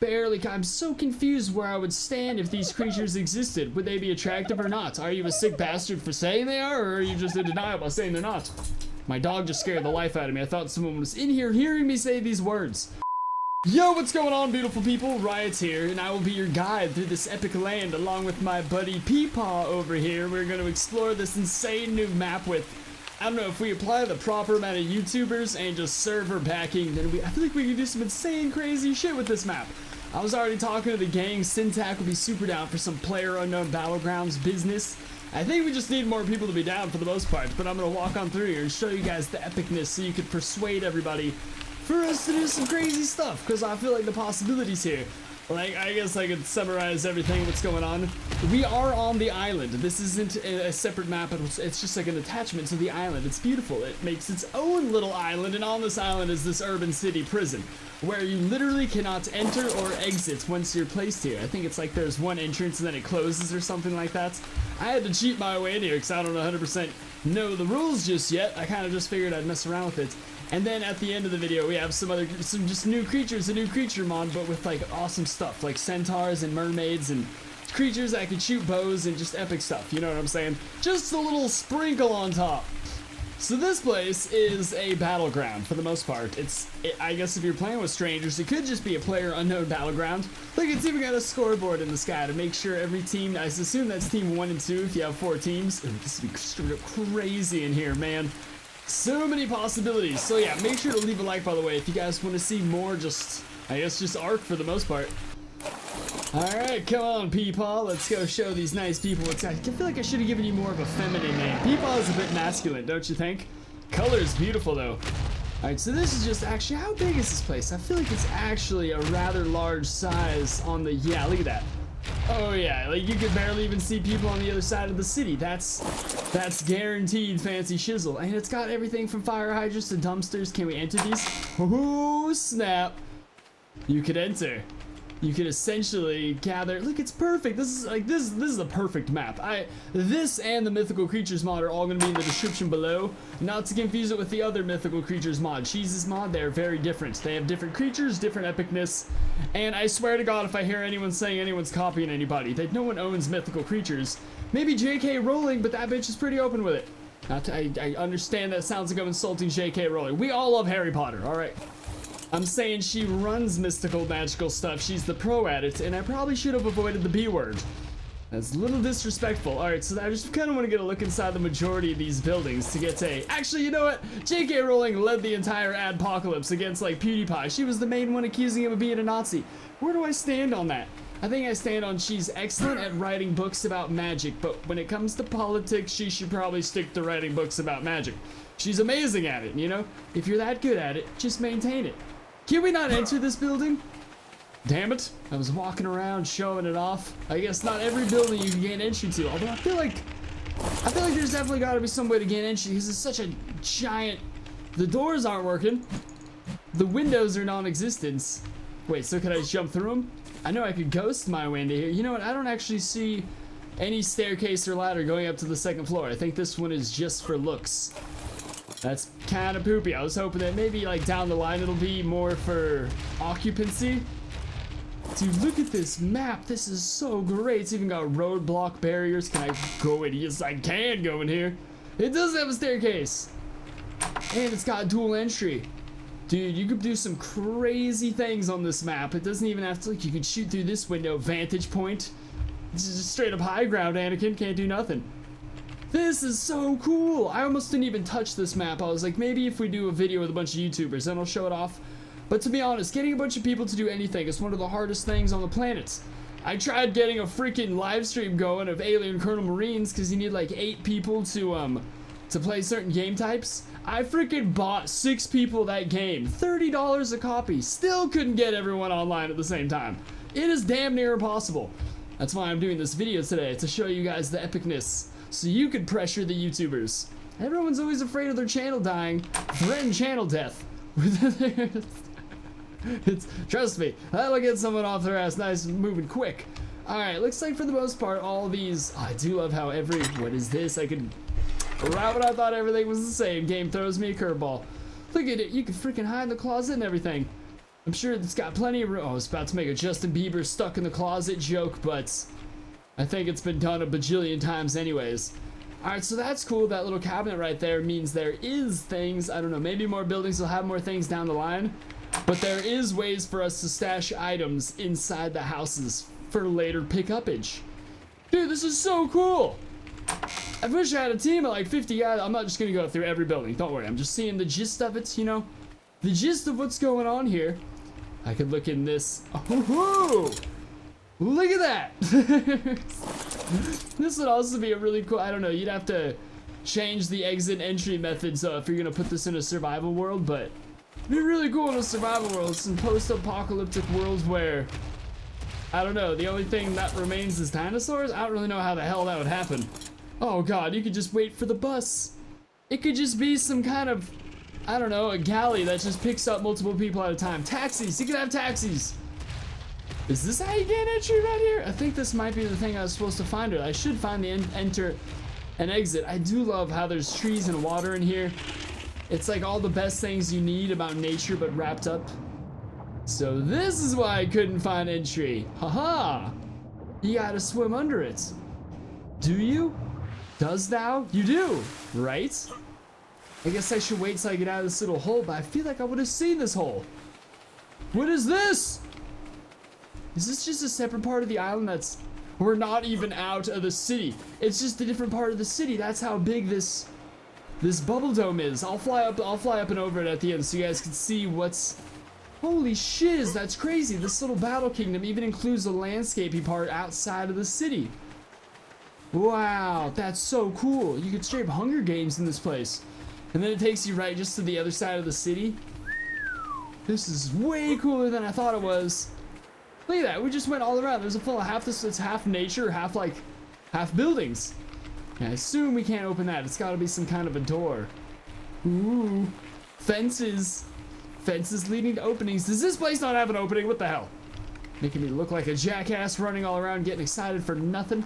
barely. I'm so confused where I would stand if these creatures existed. Would they be attractive or not? Are you a sick bastard for saying they are, or are you just in denial by saying they're not? My dog just scared the life out of me. I thought someone was in here hearing me say these words. Yo, what's going on, beautiful people? Riot's here, and I will be your guide through this epic land along with my buddy Peepaw over here. We're going to explore this insane new map with, I don't know, if we apply the proper amount of YouTubers and just server backing, then I feel like we can do some insane, crazy shit with this map. I was already talking to the gang. Syntac will be super down for some PlayerUnknown Battlegrounds business. I think we just need more people to be down for the most part, but I'm going to walk on through here and show you guys the epicness so you could persuade everybody for us to do some crazy stuff, because I feel like the possibilities here. Like, I guess I could summarize everything what's going on. We are on the island. This isn't a separate map, it's just like an attachment to the island. It's beautiful. It makes its own little island, and on this island is this urban city prison, where you literally cannot enter or exit once you're placed here. I think it's like there's one entrance and then it closes or something like that. I had to cheat my way in here because I don't 100% know the rules just yet. I kind of just figured I'd mess around with it. And then at the end of the video, we have some just new creatures, a new creature mod, but with like awesome stuff, like centaurs and mermaids and creatures that can shoot bows and just epic stuff, you know what I'm saying? Just a little sprinkle on top. So this place is a battleground for the most part. I guess if you're playing with strangers, it could just be a PlayerUnknown battleground. Look, it's even got a scoreboard in the sky to make sure every team, I assume that's team 1 and 2 if you have 4 teams. Ooh, this would be straight up crazy in here, man. So many possibilities. So yeah, make sure to leave a like, by the way, if you guys want to see more I guess just Ark for the most part. Alright, come on, Peepaw. Let's go show these nice people what's. I feel like I should have given you more of a feminine name. Peepaw is a bit masculine, don't you think? Color's beautiful, though. Alright, so this is just actually, how big is this place? I feel like it's actually a rather large size on the, yeah, look at that. Oh yeah, like you could barely even see people on the other side of the city. That's guaranteed fancy shizzle. And it's got everything from fire hydrants to dumpsters. Can we enter these? Oh snap. You could enter. You could essentially gather. Look, it's perfect. This is a perfect map. This and the mythical creatures mod are all going to be in the description below. Not to confuse it with the other mythical creatures mod, Cheese's mod. They're very different. They have different creatures, different epicness, and I swear to God, if I hear anyone saying anyone's copying anybody, that no one owns mythical creatures. Maybe J.K. Rowling, but that bitch is pretty open with it. I understand that sounds like I'm insulting J.K. Rowling. We all love Harry Potter. All right. I'm saying she runs mystical, magical stuff. She's the pro at it, and I probably should have avoided the B word. That's a little disrespectful. Alright, so I just kind of want to get a look inside the majority of these buildings to get a... Actually, you know what? J.K. Rowling led the entire adpocalypse against, like, PewDiePie. She was the main one accusing him of being a Nazi. Where do I stand on that? I think I stand on she's excellent at writing books about magic, but when it comes to politics, she should probably stick to writing books about magic. She's amazing at it, you know? If you're that good at it, just maintain it. Can we not enter this building? Damn it. I was walking around showing it off. I guess not every building you can gain entry to, although I feel like there's definitely got to be some way to gain entry because it's such a giant... The doors aren't working. The windows are non-existent. Wait, so could I just jump through them? I know I could ghost my way into here. You know what? I don't actually see any staircase or ladder going up to the 2nd floor. I think this one is just for looks. That's kind of poopy. I was hoping that maybe like down the line it'll be more for occupancy. Dude, look at this map. This is so great. It's even got roadblock barriers. Can I go in? Yes, I can go in here. It does have a staircase. And it's got dual entry. Dude, you could do some crazy things on this map. It doesn't even have to, like, you can shoot through this window. Vantage point. This is just straight up high ground, Anakin. Can't do nothing. This is so cool. I almost didn't even touch this map. I was like, maybe if we do a video with a bunch of YouTubers, then I'll show it off. But to be honest, getting a bunch of people to do anything is one of the hardest things on the planet. I tried getting a freaking live stream going of Alien Colonel Marines because you need like 8 people to play certain game types. I freaking bought 6 people that game. $30 a copy. Still couldn't get everyone online at the same time. It is damn near impossible. That's why I'm doing this video today, to show you guys the epicness. So you could pressure the YouTubers. Everyone's always afraid of their channel dying. Threaten channel death. Trust me, that'll get someone off their ass nice and moving quick. Alright, looks like for the most part, all these... Oh, I do love how what is this? I could... Right when I thought everything was the same, game throws me a curveball. Look at it, you can freaking hide in the closet and everything. I'm sure it's got plenty of room. Oh, I was about to make a Justin Bieber stuck in the closet joke, but I think it's been done a bajillion times anyways. Alright, so that's cool. That little cabinet right there means there is things. I don't know, maybe more buildings will have more things down the line. But there is ways for us to stash items inside the houses for later pickupage. Dude, this is so cool! I wish I had a team of like 50 guys. I'm not just gonna go through every building. Don't worry, I'm just seeing the gist of it, you know? The gist of what's going on here. I could look in this. Oh, look at that! This would also be a really cool, I don't know, you'd have to change the exit entry method so if you're gonna put this in a survival world, but it'd be really cool in a survival world, some post-apocalyptic worlds where, I don't know, the only thing that remains is dinosaurs? I don't really know how the hell that would happen. Oh god, you could just wait for the bus. It could just be some kind of, I don't know, a galley that just picks up multiple people at a time. Taxis, you could have taxis. Is this how you get an entry right here? I think this might be the thing I was supposed to find. I should find the enter and exit. I do love how there's trees and water in here. It's like all the best things you need about nature but wrapped up. So this is why I couldn't find entry. Haha! You gotta swim under it. Do you? Does thou? You do, right? I guess I should wait till I get out of this little hole, but I feel like I would have seen this hole. What is this? Is this just a separate part of the island that's... We're not even out of the city. It's just a different part of the city. That's how big this bubble dome is. I'll fly up and over it at the end so you guys can see what's... Holy shiz, that's crazy. This little battle kingdom even includes the landscapey part outside of the city. Wow, that's so cool. You could straight up Hunger Games in this place. And then it takes you right just to the other side of the city. This is way cooler than I thought it was. Look at that, we just went all around. There's a full of half this, it's half nature, half buildings. And I assume we can't open that. It's gotta be some kind of a door. Ooh, fences. Fences leading to openings. Does this place not have an opening? What the hell? Making me look like a jackass running all around getting excited for nothing.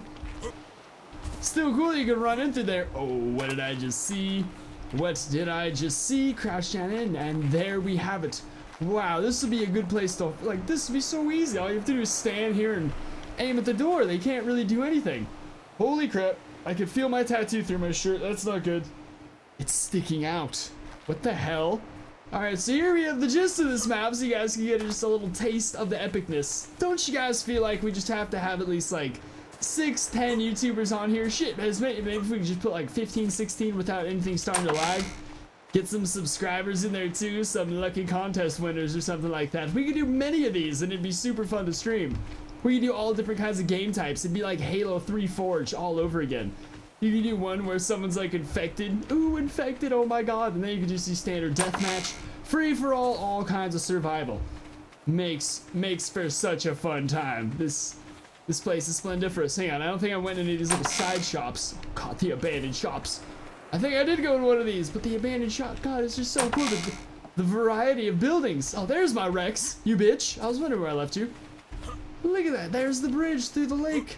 Still cool you can run into there. Oh, what did I just see? What did I just see? Crouch down in, and there we have it. Wow, this would be a good place to, like, this would be so easy. All you have to do is stand here and aim at the door. They can't really do anything. Holy crap, I can feel my tattoo through my shirt. That's not good. It's sticking out. What the hell? Alright, so here we have the gist of this map, so you guys can get just a little taste of the epicness. Don't you guys feel like we just have to have at least, like, 6-10 YouTubers on here? Shit, maybe if we could just put, like, 15-16 without anything starting to lag. Get some subscribers in there too, some lucky contest winners or something like that. We could do many of these and it'd be super fun to stream. We could do all different kinds of game types. It'd be like Halo 3 Forge all over again. You could do one where someone's like infected. Ooh, infected, oh my god. And then you could just do standard deathmatch. Free for all kinds of survival. Makes for such a fun time. This place is splendiferous. Hang on, I don't think I went into these little side shops. God, the abandoned shops. I think I did go in one of these, but the abandoned shop, god, it's just so cool. The variety of buildings. Oh, there's my Rex, you bitch. I was wondering where I left you. Look at that, there's the bridge through the lake.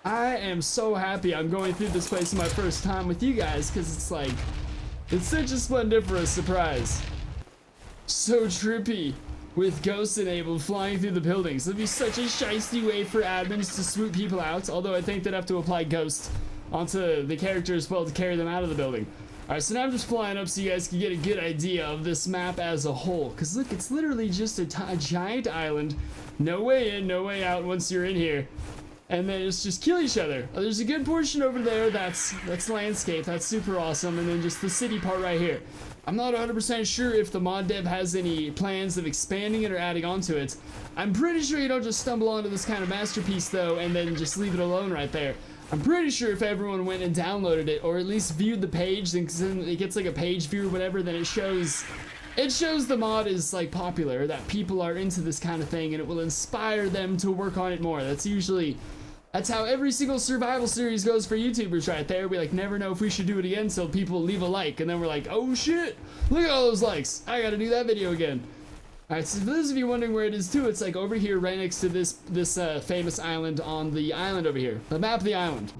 I am so happy I'm going through this place for my first time with you guys, because it's like, it's such a splendiferous surprise. So trippy, with ghosts enabled flying through the buildings. It'd be such a shiesty way for admins to swoop people out, although I think they'd have to apply ghosts onto the character as well to carry them out of the building. Alright, so now I'm just flying up so you guys can get a good idea of this map as a whole. Because look, it's literally just a giant island. No way in, no way out once you're in here. And then it's just kill each other. There's a good portion over there that's landscape. That's super awesome. And then just the city part right here. I'm not 100% sure if the mod dev has any plans of expanding it or adding onto it. I'm pretty sure you don't just stumble onto this kind of masterpiece though and then just leave it alone right there. I'm pretty sure if everyone went and downloaded it, or at least viewed the page, then it gets like a page view or whatever, then it shows the mod is like popular, that people are into this kind of thing, and it will inspire them to work on it more. That's how every single survival series goes for YouTubers right there. We like never know if we should do it again until people leave a like, and then we're like, oh shit, look at all those likes, I gotta do that video again. Alright, so for those of you wondering where it is too, it's like over here right next to this famous island on the island over here. The map of the island.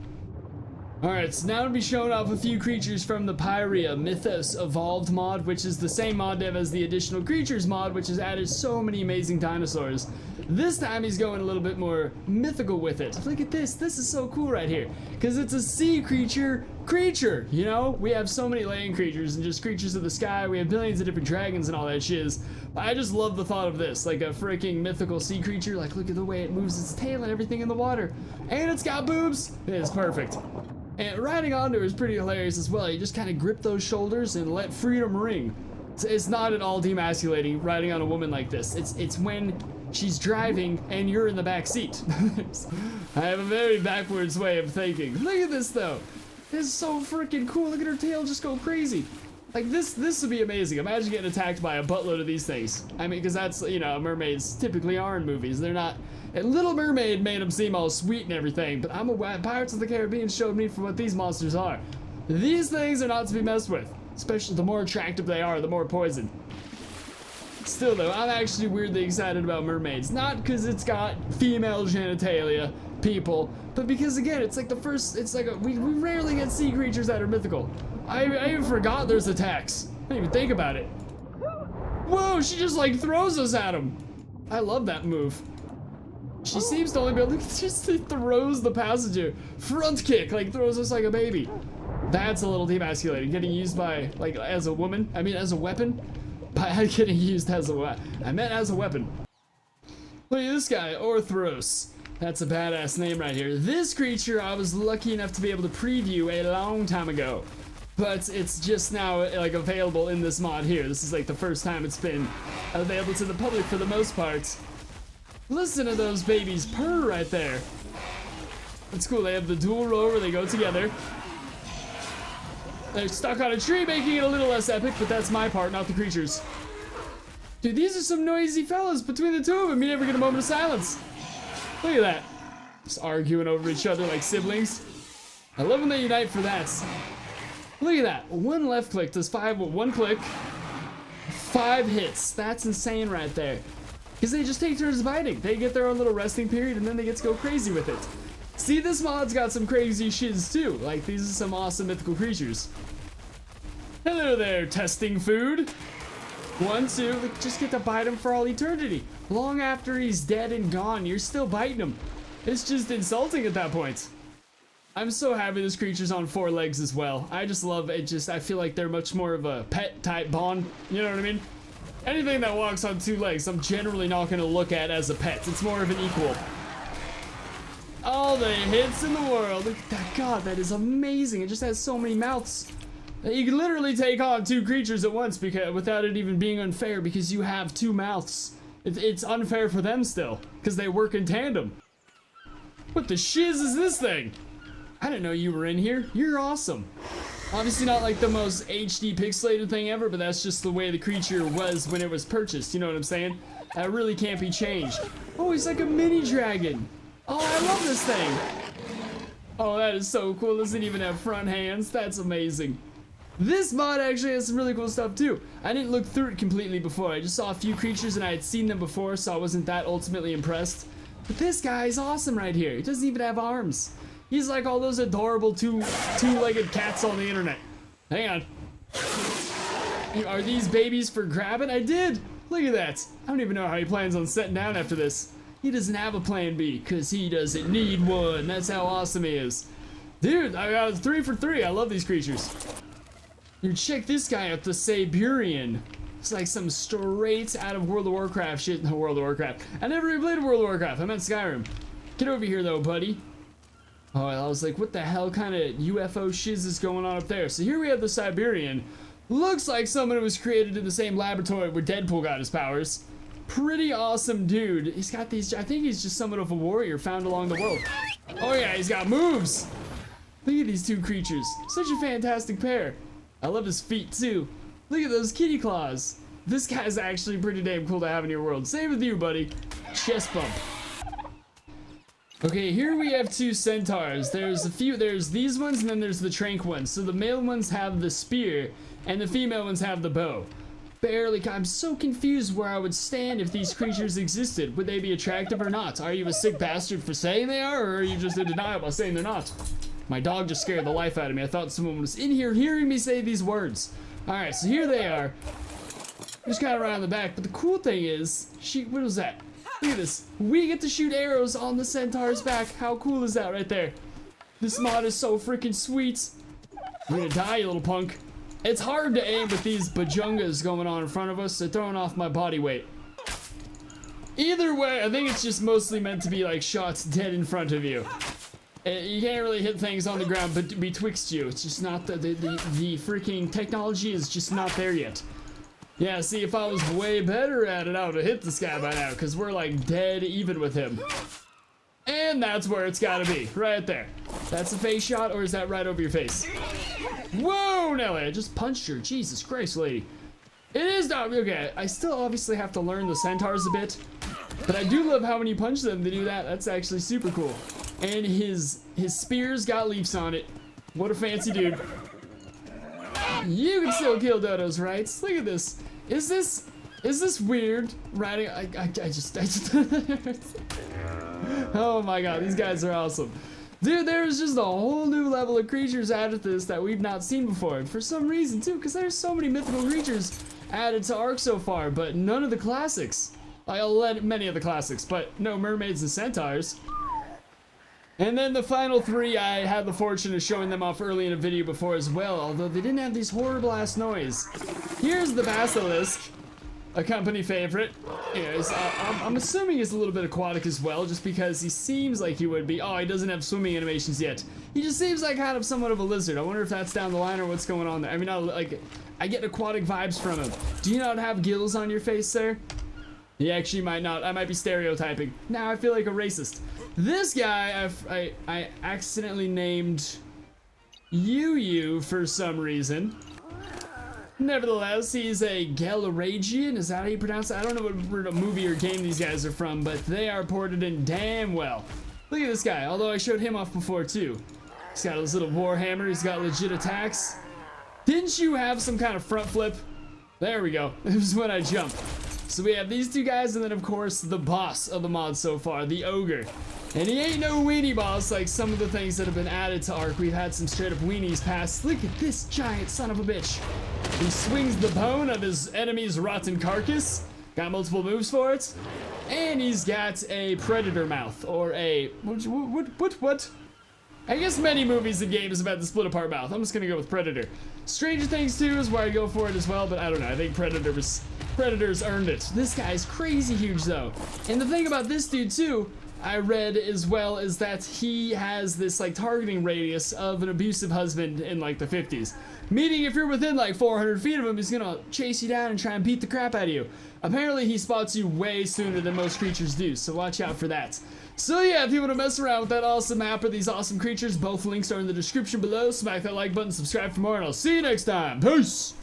Alright, so now to be showing off a few creatures from the Pyria Mythos Evolved mod, which is the same mod dev as the Additional Creatures mod, which has added so many amazing dinosaurs. This time he's going a little bit more mythical with it. Look at this is so cool right here, because it's a sea creature, you know? We have so many land creatures and just creatures of the sky, we have billions of different dragons and all that shiz. I just love the thought of this, like a freaking mythical sea creature. Like, look at the way it moves its tail and everything in the water. And it's got boobs! It is perfect. And riding onto her is pretty hilarious as well. You just kind of grip those shoulders and let freedom ring. It's not at all demasculating riding on a woman like this. It's when she's driving and you're in the back seat. I have a very backwards way of thinking. Look at this though. This is so freaking cool. Look at her tail just go crazy. Like this would be amazing. Imagine getting attacked by a buttload of these things. I mean, because that's, you know, mermaids typically are in movies. They're not. And Little Mermaid made them seem all sweet and everything, but Pirates of the Caribbean showed me for what these monsters are. These things are not to be messed with. Especially the more attractive they are, the more poison. Still though, I'm actually weirdly excited about mermaids. Not because it's got female genitalia, people, but because again, it's like the first, it's like we rarely get sea creatures that are mythical. I even forgot there's attacks. I didn't even think about it. Whoa, she just like throws us at him. I love that move. She seems to only be able to just throws the passenger. Front kick, like throws us like a baby. That's a little demasculating. Getting used by, like, as a woman. I mean, as a weapon. By getting used as a weapon. I meant as a weapon. Look at this guy, Orthros. That's a badass name right here. This creature I was lucky enough to be able to preview a long time ago. But it's just now, like, available in this mod here. This is, like, the first time it's been available to the public for the most part. Listen to those babies purr right there. That's cool. They have the dual row where they go together. They're stuck on a tree, making it a little less epic, but that's my part, not the creatures. Dude, these are some noisy fellas between the two of them. You never get a moment of silence. Look at that. Just arguing over each other like siblings. I love when they unite for that. Look at that. One left click does one click, 5 hits. That's insane right there. Because they just take turns biting. They get their own little resting period and then they get to go crazy with it. See, this mod's got some crazy shiz too. Like, these are some awesome mythical creatures. Hello there, testing food. 1, 2, just get to bite him for all eternity. Long after he's dead and gone, you're still biting him. It's just insulting at that point. I'm so happy this creature's on 4 legs as well. I just love it. I feel like they're much more of a pet type bond. You know what I mean? Anything that walks on 2 legs, I'm generally not going to look at as a pet. It's more of an equal. All the hits in the world. Look at that. God, that is amazing. It just has so many mouths. You can literally take on 2 creatures at once without it even being unfair because you have 2 mouths. It's unfair for them still because they work in tandem. What the shiz is this thing? I didn't know you were in here. You're awesome. Obviously not like the most HD pixelated thing ever, but that's just the way the creature was when it was purchased. You know what I'm saying? That really can't be changed. Oh, he's like a mini dragon. Oh, I love this thing. Oh, that is so cool. Doesn't even have front hands. That's amazing. This mod actually has some really cool stuff too. I didn't look through it completely before. I just saw a few creatures and I had seen them before, so I wasn't that ultimately impressed. But this guy is awesome right here. He doesn't even have arms. He's like all those adorable two-legged cats on the internet. Hang on. Are these babies for grabbing? I did. Look at that. I don't even know how he plans on setting down after this. He doesn't have a plan B because he doesn't need one. That's how awesome he is. Dude, I got 3 for 3. I love these creatures. Dude, check this guy out, the Siberian. It's like some straight out of World of Warcraft shit. No, World of Warcraft. I never even played World of Warcraft. I meant Skyrim. Get over here though, buddy. Oh, I was like, what the hell kind of UFO shiz is going on up there? So here we have the Siberian. Looks like someone who was created in the same laboratory where Deadpool got his powers. Pretty awesome dude. He's got these, I think he's just somewhat of a warrior found along the world. Oh yeah, he's got moves. Look at these 2 creatures. Such a fantastic pair. I love his feet too. Look at those kitty claws. This guy's actually pretty damn cool to have in your world. Same with you, buddy. Chest bump. Okay, here we have 2 centaurs. There's these ones and then there's the trank ones. So the male ones have the spear and the female ones have the bow. Barely, I'm so confused where I would stand if these creatures existed. Would they be attractive or not? Are you a sick bastard for saying they are, or are you just in denial by saying they're not? My dog just scared the life out of me. I thought someone was in here hearing me say these words. Alright, so here they are. Just kind of around the back, but the cool thing is, what was that? Look at this. We get to shoot arrows on the centaur's back. How cool is that right there? This mod is so freaking sweet. You're gonna die, you little punk. It's hard to aim with these bajungas going on in front of us. They're throwing off my body weight. Either way, I think it's just mostly meant to be like shots dead in front of you. You can't really hit things on the ground but betwixt you. It's just not the freaking technology is just not there yet. Yeah, see, if I was way better at it, I would have hit this guy by now, because we're like dead even with him. And that's where it's gotta be, right there. That's a face shot, or is that right over your face? Whoa, Nelly, I just punched her. Jesus Christ, lady. It is not, okay, I still obviously have to learn the centaurs a bit, but I do love how when you punch them, they do that. That's actually super cool. And his spears got leaves on it. What a fancy dude. You can still kill dodos, right? Look at this. Is this weird? Riding, I just oh my god, these guys are awesome. Dude, there's just a whole new level of creatures added to this that we've not seen before. And for some reason too, because there's so many mythical creatures added to Ark so far, but none of the classics. I'll let many of the classics, but no mermaids and centaurs. And then the final three, I had the fortune of showing them off early in a video before as well, although they didn't have these horrible ass noise. Here's the basilisk, a company favorite. Anyways, I'm assuming he's a little bit aquatic as well, just because he seems like he would be. Oh, he doesn't have swimming animations yet. He just seems like kind of somewhat of a lizard. I wonder if that's down the line or what's going on there. I mean, I get aquatic vibes from him. Do you not have gills on your face, sir? He actually might not. I might be stereotyping. Now I feel like a racist. This guy, I accidentally named Yu for some reason. Nevertheless, he's a Galaragian. Is that how you pronounce it? I don't know what movie or game these guys are from, but they are ported in damn well. Look at this guy, although I showed him off before too. He's got his little warhammer. He's got legit attacks. Didn't you have some kind of front flip? There we go. It was when I jumped. So we have these two guys, and then of course the boss of the mod so far, the ogre. And he ain't no weenie boss like some of the things that have been added to Ark. We've had some straight up weenies pass. Look at this giant son of a bitch. He swings the bone of his enemy's rotten carcass. Got multiple moves for it. And he's got a predator mouth, or a, what? I guess many movies and games have had the split apart mouth. I'm just gonna go with Predator. Stranger Things 2 is where I go for it as well, but I don't know. I think Predators earned it. This guy's crazy huge though. And the thing about this dude too, I read as well, is that he has this like targeting radius of an abusive husband in like the 50s. Meaning if you're within like 400 feet of him, he's gonna chase you down and try and beat the crap out of you. Apparently he spots you way sooner than most creatures do, so watch out for that. So yeah, if you want to mess around with that awesome map or these awesome creatures, both links are in the description below. Smack that like button, subscribe for more, and I'll see you next time. Peace!